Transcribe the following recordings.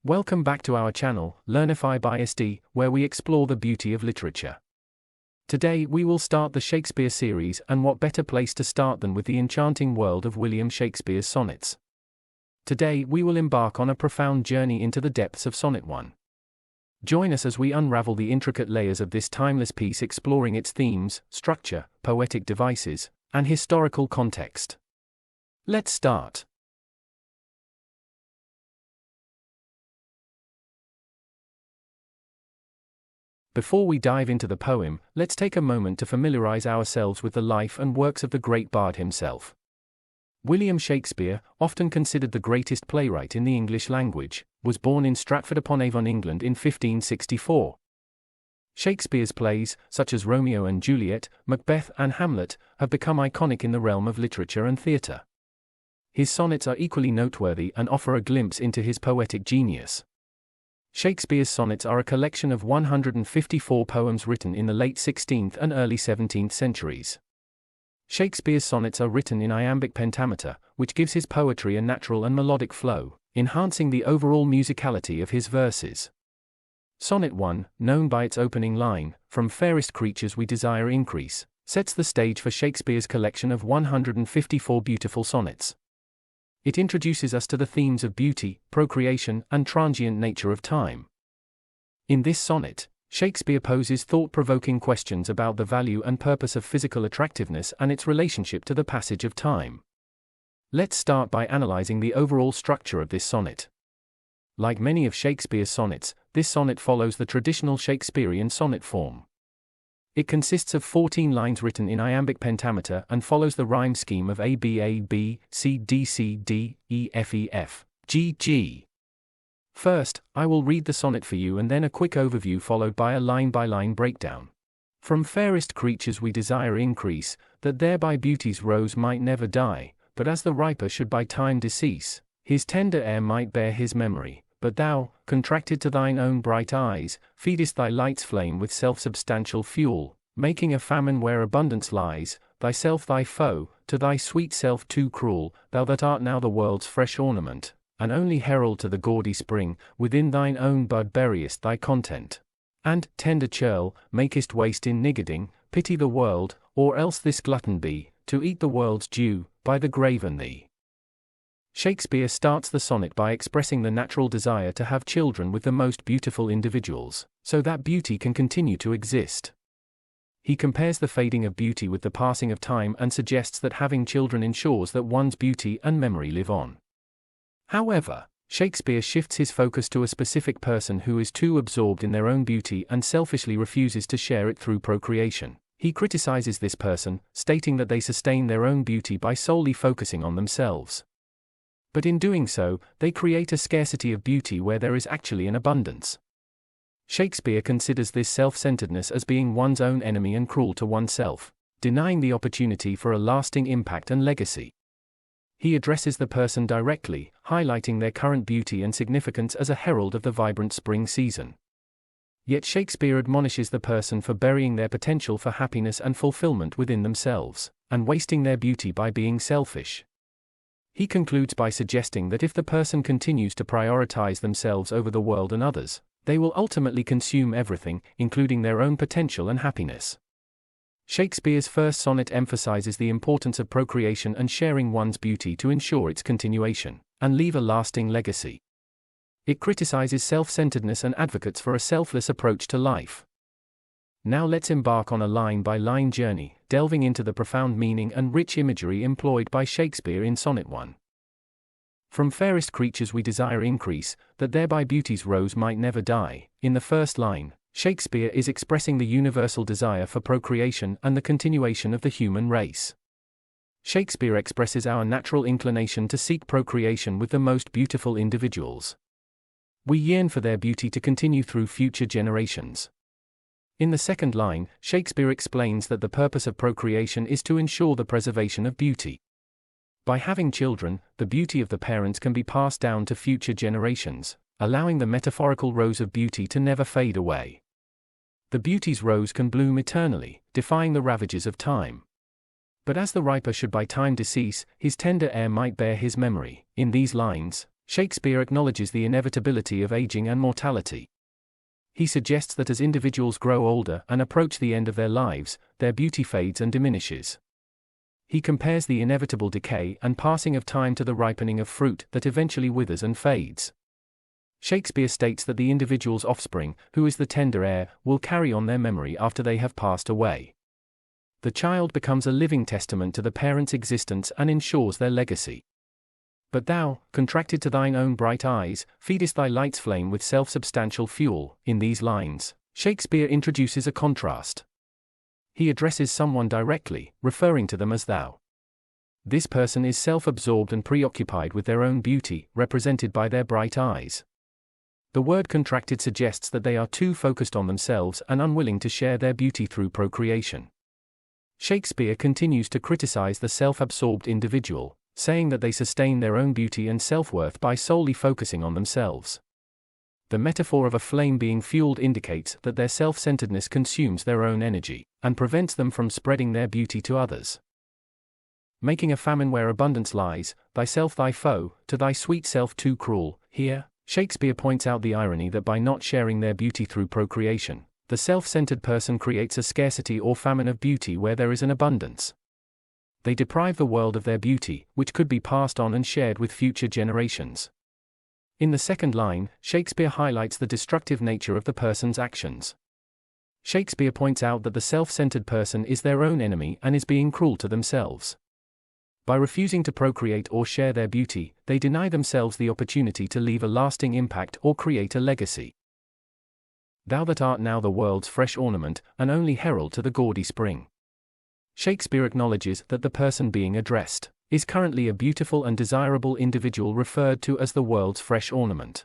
Welcome back to our channel, Learnify by SD, where we explore the beauty of literature. Today we will start the Shakespeare series, and what better place to start than with the enchanting world of William Shakespeare's sonnets. Today we will embark on a profound journey into the depths of Sonnet 1. Join us as we unravel the intricate layers of this timeless piece, exploring its themes, structure, poetic devices, and historical context. Let's start. Before we dive into the poem, let's take a moment to familiarize ourselves with the life and works of the great bard himself. William Shakespeare, often considered the greatest playwright in the English language, was born in Stratford-upon-Avon, England in 1564. Shakespeare's plays, such as Romeo and Juliet, Macbeth, and Hamlet, have become iconic in the realm of literature and theatre. His sonnets are equally noteworthy and offer a glimpse into his poetic genius. Shakespeare's sonnets are a collection of 154 poems written in the late 16th and early 17th centuries. Shakespeare's sonnets are written in iambic pentameter, which gives his poetry a natural and melodic flow, enhancing the overall musicality of his verses. Sonnet 1, known by its opening line, "From fairest creatures we desire increase," sets the stage for Shakespeare's collection of 154 beautiful sonnets. It introduces us to the themes of beauty, procreation, and transient nature of time. In this sonnet, Shakespeare poses thought-provoking questions about the value and purpose of physical attractiveness and its relationship to the passage of time. Let's start by analyzing the overall structure of this sonnet. Like many of Shakespeare's sonnets, this sonnet follows the traditional Shakespearean sonnet form. It consists of 14 lines written in iambic pentameter and follows the rhyme scheme of A B, C D, E F, G G. First, I will read the sonnet for you and then a quick overview followed by a line-by-line breakdown. From fairest creatures we desire increase, that thereby beauty's rose might never die, but as the riper should by time decease, his tender heir might bear his memory. But thou, contracted to thine own bright eyes, feedest thy light's flame with self-substantial fuel, making a famine where abundance lies, thyself thy foe, to thy sweet self too cruel, thou that art now the world's fresh ornament, and only herald to the gaudy spring, within thine own bud buryest thy content. And, tender churl, makest waste in niggarding, pity the world, or else this glutton be, to eat the world's due, by the grave and thee. Shakespeare starts the sonnet by expressing the natural desire to have children with the most beautiful individuals, so that beauty can continue to exist. He compares the fading of beauty with the passing of time and suggests that having children ensures that one's beauty and memory live on. However, Shakespeare shifts his focus to a specific person who is too absorbed in their own beauty and selfishly refuses to share it through procreation. He criticizes this person, stating that they sustain their own beauty by solely focusing on themselves. But in doing so, they create a scarcity of beauty where there is actually an abundance. Shakespeare considers this self-centeredness as being one's own enemy and cruel to oneself, denying the opportunity for a lasting impact and legacy. He addresses the person directly, highlighting their current beauty and significance as a herald of the vibrant spring season. Yet Shakespeare admonishes the person for burying their potential for happiness and fulfillment within themselves, and wasting their beauty by being selfish. He concludes by suggesting that if the person continues to prioritize themselves over the world and others, they will ultimately consume everything, including their own potential and happiness. Shakespeare's first sonnet emphasizes the importance of procreation and sharing one's beauty to ensure its continuation, and leave a lasting legacy. It criticizes self-centeredness and advocates for a selfless approach to life. Now let's embark on a line-by-line journey, delving into the profound meaning and rich imagery employed by Shakespeare in Sonnet 1. From fairest creatures we desire increase, that thereby beauty's rose might never die. In the first line, Shakespeare is expressing the universal desire for procreation and the continuation of the human race. Shakespeare expresses our natural inclination to seek procreation with the most beautiful individuals. We yearn for their beauty to continue through future generations. In the second line, Shakespeare explains that the purpose of procreation is to ensure the preservation of beauty. By having children, the beauty of the parents can be passed down to future generations, allowing the metaphorical rose of beauty to never fade away. The beauty's rose can bloom eternally, defying the ravages of time. But as the riper should by time decease, his tender heir might bear his memory. In these lines, Shakespeare acknowledges the inevitability of aging and mortality. He suggests that as individuals grow older and approach the end of their lives, their beauty fades and diminishes. He compares the inevitable decay and passing of time to the ripening of fruit that eventually withers and fades. Shakespeare states that the individual's offspring, who is the tender heir, will carry on their memory after they have passed away. The child becomes a living testament to the parent's existence and ensures their legacy. But thou, contracted to thine own bright eyes, feedest thy light's flame with self-substantial fuel. In these lines, Shakespeare introduces a contrast. He addresses someone directly, referring to them as thou. This person is self-absorbed and preoccupied with their own beauty, represented by their bright eyes. The word contracted suggests that they are too focused on themselves and unwilling to share their beauty through procreation. Shakespeare continues to criticize the self-absorbed individual, saying that they sustain their own beauty and self-worth by solely focusing on themselves. The metaphor of a flame being fueled indicates that their self-centeredness consumes their own energy, and prevents them from spreading their beauty to others. Making a famine where abundance lies, thyself thy foe, to thy sweet self too cruel. Here, Shakespeare points out the irony that by not sharing their beauty through procreation, the self-centered person creates a scarcity or famine of beauty where there is an abundance. They deprive the world of their beauty, which could be passed on and shared with future generations. In the second line, Shakespeare highlights the destructive nature of the person's actions. Shakespeare points out that the self-centered person is their own enemy and is being cruel to themselves. By refusing to procreate or share their beauty, they deny themselves the opportunity to leave a lasting impact or create a legacy. Thou that art now the world's fresh ornament, and only herald to the gaudy spring. Shakespeare acknowledges that the person being addressed is currently a beautiful and desirable individual referred to as the world's fresh ornament.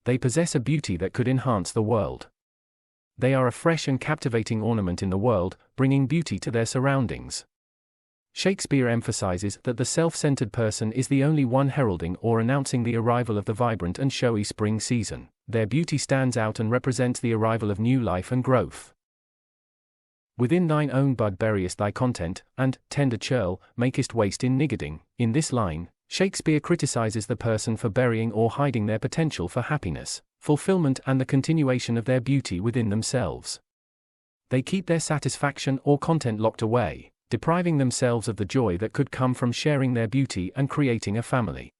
They possess a beauty that could enhance the world. They are a fresh and captivating ornament in the world, bringing beauty to their surroundings. Shakespeare emphasizes that the self-centered person is the only one heralding or announcing the arrival of the vibrant and showy spring season. Their beauty stands out and represents the arrival of new life and growth. Within thine own bud buryest thy content, and, tender churl, makest waste in niggarding. In this line, Shakespeare criticizes the person for burying or hiding their potential for happiness, fulfillment and the continuation of their beauty within themselves. They keep their satisfaction or content locked away, depriving themselves of the joy that could come from sharing their beauty and creating a family.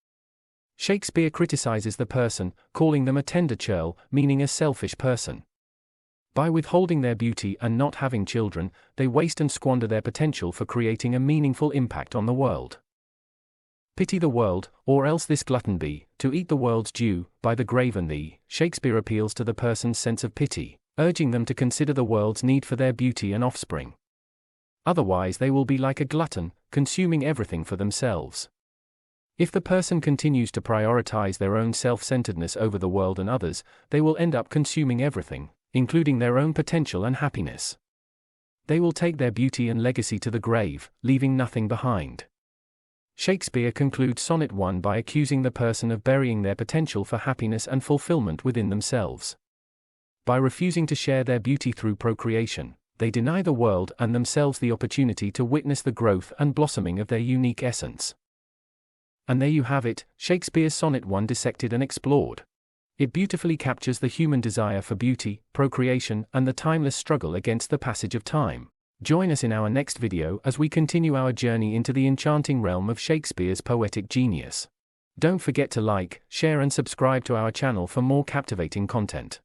Shakespeare criticizes the person, calling them a tender churl, meaning a selfish person. By withholding their beauty and not having children, they waste and squander their potential for creating a meaningful impact on the world. Pity the world, or else this glutton be, to eat the world's due, by the grave and thee. Shakespeare appeals to the person's sense of pity, urging them to consider the world's need for their beauty and offspring. Otherwise they will be like a glutton, consuming everything for themselves. If the person continues to prioritize their own self-centeredness over the world and others, they will end up consuming everything, including their own potential and happiness. They will take their beauty and legacy to the grave, leaving nothing behind. Shakespeare concludes Sonnet 1 by accusing the person of burying their potential for happiness and fulfillment within themselves. By refusing to share their beauty through procreation, they deny the world and themselves the opportunity to witness the growth and blossoming of their unique essence. And there you have it, Shakespeare's Sonnet 1 dissected and explored. It beautifully captures the human desire for beauty, procreation, and the timeless struggle against the passage of time. Join us in our next video as we continue our journey into the enchanting realm of Shakespeare's poetic genius. Don't forget to like, share and subscribe to our channel for more captivating content.